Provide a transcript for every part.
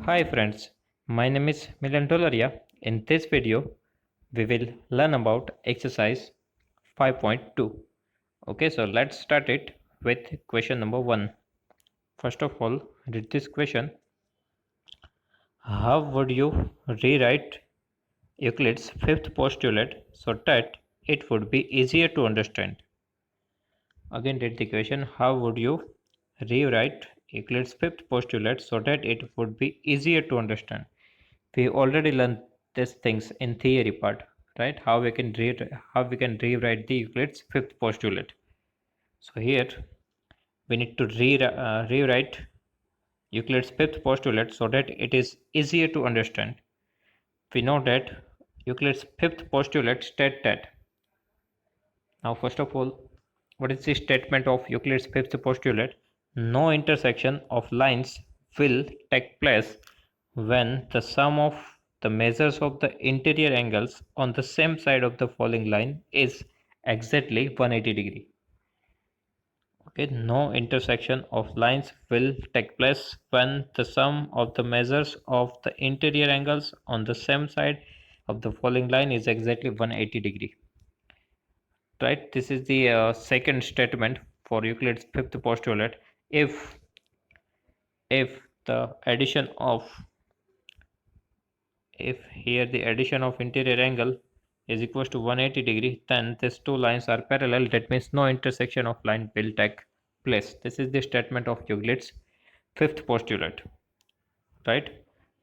Hi friends, my name is Milan. In this video, we will learn about exercise 5.2. Okay, so let's start it with question number 1. First of all, read this question. How would you rewrite Euclid's fifth postulate so that it would be easier to understand? Again, read the question. How would you rewrite Euclid's fifth postulate so that it would be easier to understand? We already learned these things in theory part, right? How we can rewrite the Euclid's fifth postulate. So here we need to rewrite Euclid's fifth postulate so that it is easier to understand. We know that Euclid's fifth postulate states that. Now, first of all, what is the statement of Euclid's fifth postulate? No intersection of lines will take place when the sum of the measures of the interior angles on the same side of the falling line is exactly 180 degree. Okay, no intersection of lines will take place when the sum of the measures of the interior angles on the same side of the falling line is exactly 180 degree. Right, this is the second statement for Euclid's fifth postulate. If the addition of if here the addition of interior angle is equals to 180 degree, then these two lines are parallel. That means no intersection of line will take place. This is the statement of Euclid's fifth postulate. Right,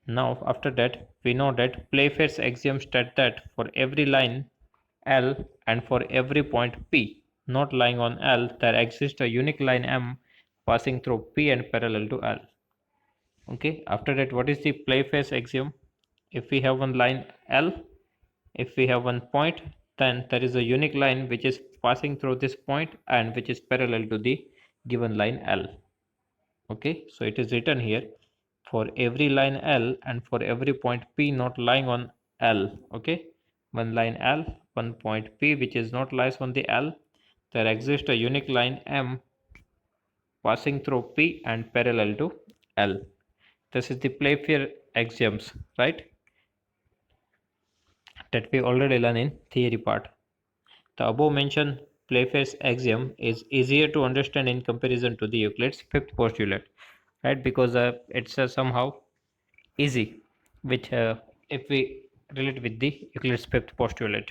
now after that we know that Playfair's axiom states that for every line L and for every point P not lying on L, there exists a unique line M passing through P and parallel to L. Okay, after that, what is the Playfair's axiom? If we have one line L, if we have one point, then there is a unique line which is passing through this point and which is parallel to the given line L. Okay, so it is written here for every line L and for every point P not lying on L. Okay, one line L, one point P which is not lies on the L, there exists a unique line M passing through P and parallel to L. This is the Playfair axioms, right? That we already learned in theory part. The above mentioned Playfair's axiom is easier to understand in comparison to the Euclid's fifth postulate, right? Because it's somehow easy, which if we relate with the Euclid's fifth postulate.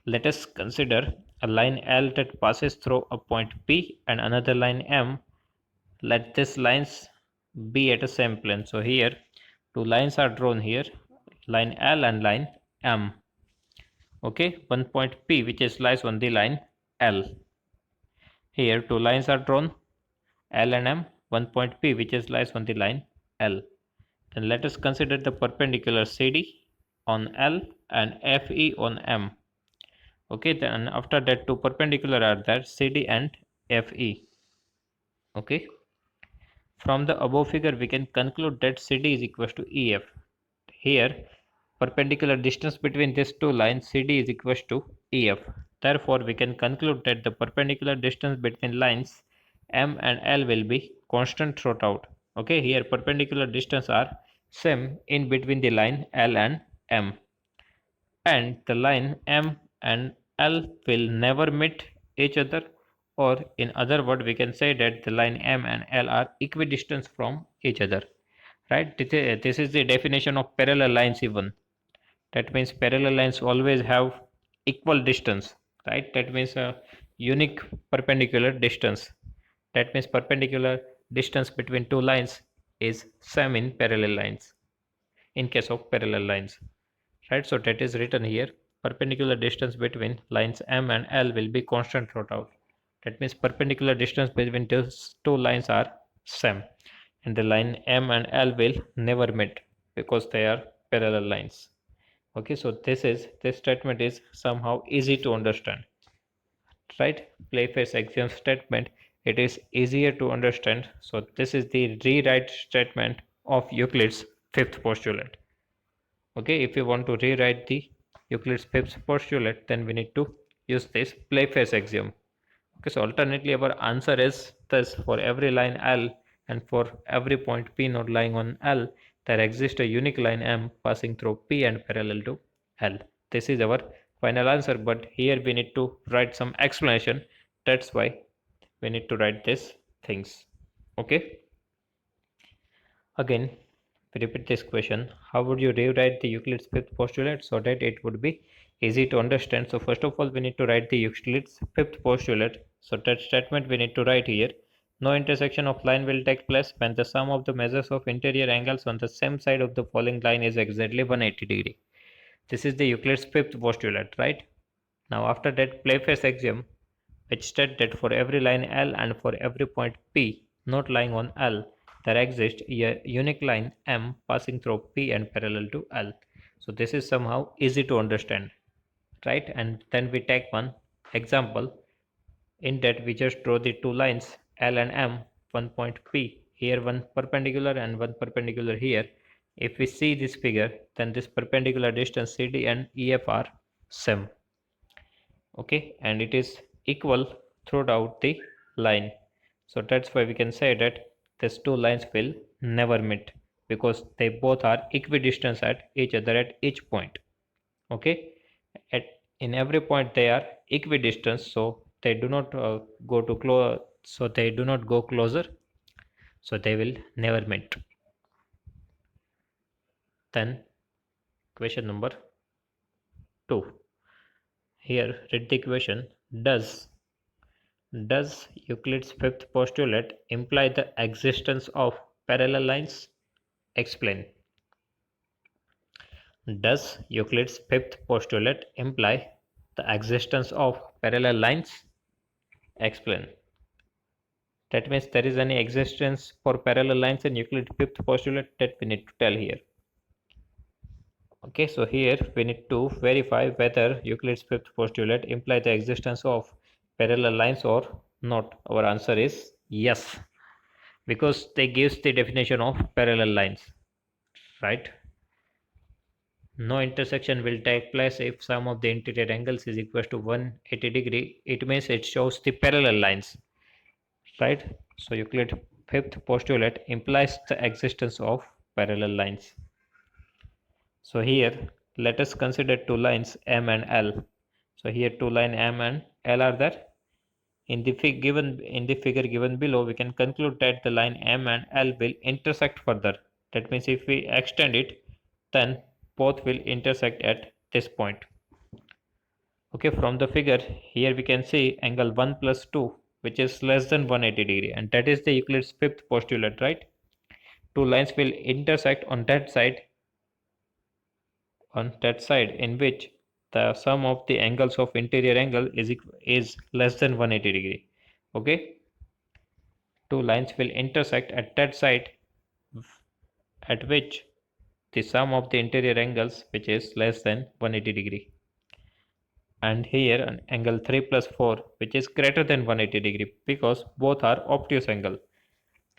Let us consider a line L that passes through a point P and another line M. Let these lines be at the same plane. So here two lines are drawn here, line L and line M. Okay, one point P which is lies on the line L. Here two lines are drawn, L and M, one point P which is lies on the line L. Then let us consider the perpendicular CD on L and FE on M. Okay, then after that two perpendicular are there, CD and FE. Okay, from the above figure we can conclude that CD is equal to EF. Here perpendicular distance between these two lines CD is equal to EF. Therefore we can conclude that the perpendicular distance between lines M and L will be constant throughout. Okay, here perpendicular distance are same in between the line L and M, and the line M and L will never meet each other, or in other words we can say that the line M and L are equidistant from each other, right? This is the definition of parallel lines even. That means parallel lines always have equal distance, right? That means a unique perpendicular distance. That means perpendicular distance between two lines is same in parallel lines, in case of parallel lines, right? So that is written here, perpendicular distance between lines M and L will be constant throughout. That means perpendicular distance between those two lines are same, and the line M and L will never meet because they are parallel lines. Okay, so this statement is somehow easy to understand, right? Playfair's axiom statement, it is easier to understand. So this is the rewrite statement of Euclid's fifth postulate. Okay, if you want to rewrite the Euclid's fifth postulate, then we need to use this Playfair's axiom. Okay, so alternately our answer is this: for every line L and for every point P not lying on L, there exists a unique line M passing through P and parallel to L. This is our final answer, but here we need to write some explanation. That's why we need to write these things. Okay. Again, we repeat this question. How would you rewrite the Euclid's fifth postulate so that it would be easy to understand? So first of all, we need to write the Euclid's fifth postulate. So that statement we need to write here. No intersection of line will take place when the sum of the measures of interior angles on the same side of the falling line is exactly 180 degree. This is the Euclid's fifth postulate, right? Now after that, Playfair's axiom, which states that for every line L and for every point P not lying on L, there exists a unique line M passing through P and parallel to L. So this is somehow easy to understand, right? And then we take one example. In that we just draw the two lines L and M, one point P, here one perpendicular and one perpendicular here. If we see this figure, then this perpendicular distance CD and EF are same. Okay, and it is equal throughout the line. So that's why we can say that these two lines will never meet because they both are equidistant at each other at each point. Okay, at in every point they are equidistant, so they do not go to close, so they do not go closer, so they will never meet. Then question number 2. Here read the question. Does Euclid's fifth postulate imply the existence of parallel lines? Explain. Does Euclid's fifth postulate imply the existence of parallel lines? Explain. That means there is any existence for parallel lines in Euclid's fifth postulate that we need to tell here. Okay, so here we need to verify whether Euclid's fifth postulate imply the existence of parallel lines or not. Our answer is yes, because they gives the definition of parallel lines, right? No intersection will take place if sum of the interior angles is equal to 180 degree. It means it shows the parallel lines, right? So Euclid fifth postulate implies the existence of parallel lines. So here let us consider two lines M and L. So here two line M and L are there. In the figure given below, we can conclude that the line M and L will intersect further. That means if we extend it, then both will intersect at this point. Okay, from the figure here we can see angle 1 plus 2, which is less than 180 degree, and that is the Euclid's fifth postulate, right? Two lines will intersect on that side in which the sum of the angles of interior angle is less than 180 degree. Okay, two lines will intersect at that side at which the sum of the interior angles which is less than 180 degree, and here an angle 3 plus 4 which is greater than 180 degree because both are obtuse angle,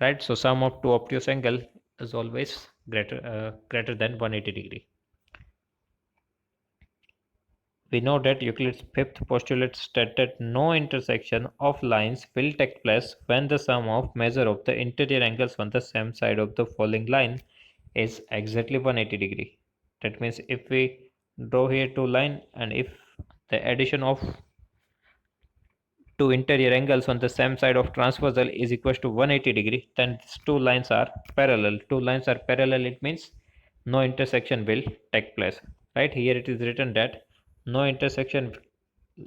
right? So sum of two obtuse angle is always greater than 180 degree. We know that Euclid's fifth postulate stated that no intersection of lines will take place when the sum of measure of the interior angles on the same side of the falling line is exactly 180 degree. That means if we draw here two line and if the addition of two interior angles on the same side of transversal is equal to 180 degree, then these two lines are parallel. Two lines are parallel, it means no intersection will take place, right? Here it is written that no intersection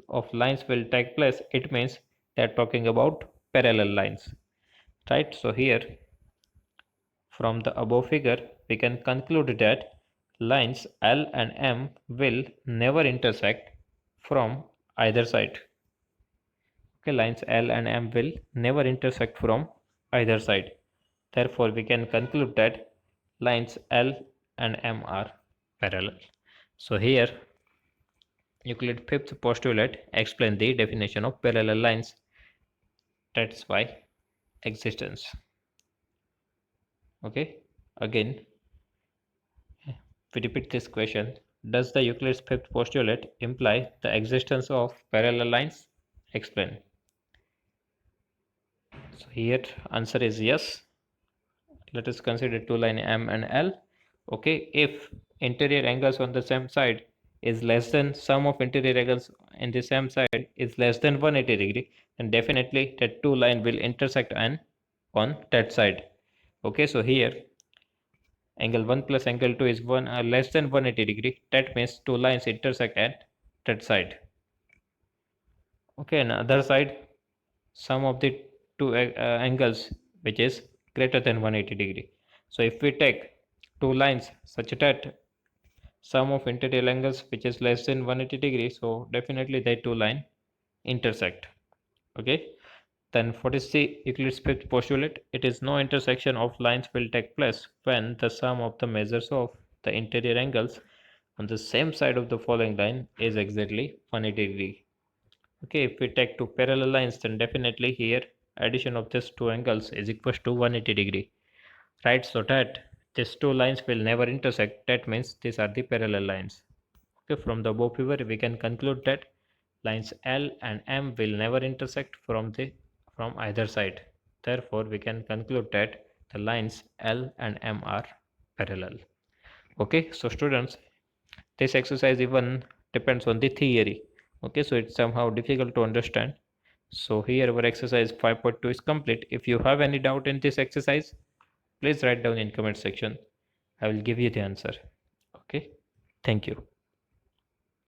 of lines will take place. It means they are talking about parallel lines, right? So here from the above figure we can conclude that lines L and M will never intersect from either side. Okay, lines L and M will never intersect from either side. Therefore, we can conclude that lines L and M are parallel. So here, Euclid fifth postulate explain the definition of parallel lines. That's why existence. Okay, again, we repeat this question. Does the Euclid's fifth postulate imply the existence of parallel lines? Explain. So here answer is yes. let us consider two line M and L. Okay, if interior angles on the same side is less than sum of interior angles in the same side is less than 180 degree, then definitely that two line will intersect and on that side. Okay, so here angle 1 plus angle 2 is one less than 180 degree. That means two lines intersect at that side. Okay, and other side sum of the two angles which is greater than 180 degree. So if we take two lines such that sum of interior angles which is less than 180 degree, so definitely they two line intersect. Okay, then what is the Euclid's fifth postulate? It is no intersection of lines will take place when the sum of the measures of the interior angles on the same side of the following line is exactly 180 degree. Okay, if we take two parallel lines, then definitely here addition of these two angles is equals to 180 degree, right? So that these two lines will never intersect. That means these are the parallel lines. Okay, from the above figure we can conclude that lines L and M will never intersect from either side. Therefore, we can conclude that the lines L and M are parallel. Okay, so students, this exercise even depends on the theory. Okay, so it's somehow difficult to understand. So here our exercise 5.2 is complete. If you have any doubt in this exercise, please write down in comment section. I will give you the answer. Okay, thank you.